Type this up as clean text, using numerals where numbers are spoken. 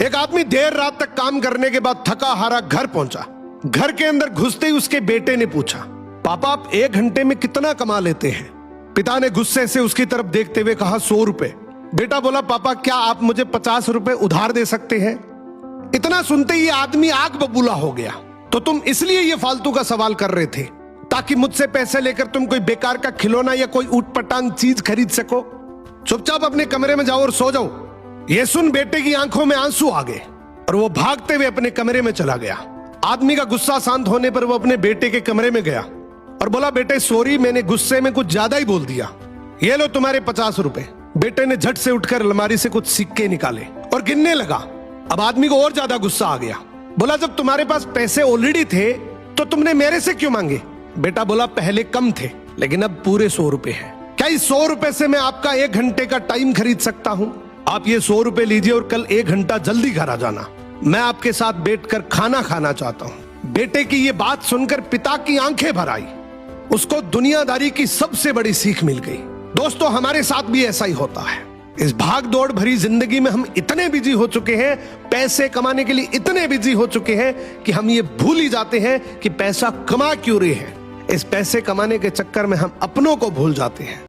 एक आदमी देर रात तक काम करने के बाद थका हारा घर पहुंचा। घर के अंदर घुसते ही उसके बेटे ने पूछा, पापा आप 1 घंटे में कितना कमा लेते हैं? पिता ने गुस्से से उसकी तरफ देखते हुए कहा 100 रुपए। बेटा बोला, पापा क्या आप मुझे 50 रुपए उधार दे सकते हैं? इतना सुनते ही आदमी आग बबूला हो गया। तो तुम इसलिए ये फालतू का सवाल कर रहे थे ताकि मुझसे पैसे लेकर तुम कोई बेकार का खिलौना या कोई ऊटपटांग चीज खरीद सको? चुपचाप अपने कमरे में जाओ और सो जाओ। ये सुन बेटे की आंखों में आंसू आ गए और वो भागते हुए अपने कमरे में चला गया। आदमी का गुस्सा शांत होने पर वो अपने बेटे के कमरे में गया और बोला, बेटे सॉरी, मैंने गुस्से में कुछ ज्यादा ही बोल दिया, ये लो तुम्हारे 50 रुपए। बेटे ने झट से उठकर अलमारी से कुछ सिक्के निकाले और गिनने लगा। अब आदमी को और ज्यादा गुस्सा आ गया। बोला, जब तुम्हारे पास पैसे ऑलरेडी थे तो तुमने मेरे से क्यों मांगे? बेटा बोला, पहले कम थे लेकिन अब पूरे 100 रुपए हैं। क्या इस 100 रुपए से मैं आपका 1 घंटे का टाइम खरीद सकता हूं? आप ये 100 रुपए लीजिए और कल 1 घंटा जल्दी घर आ जाना, मैं आपके साथ बैठकर खाना खाना चाहता हूं। बेटे की ये बात सुनकर पिता की आंखें भर आई। उसको दुनियादारी की सबसे बड़ी सीख मिल गई। दोस्तों, हमारे साथ भी ऐसा ही होता है। इस भाग दौड़ भरी जिंदगी में हम इतने बिजी हो चुके हैं, पैसे कमाने के लिए इतने बिजी हो चुके हैं कि हम ये भूल ही जाते हैं कि पैसा कमा क्यों रहे हैं। इस पैसे कमाने के चक्कर में हम अपनों को भूल जाते हैं।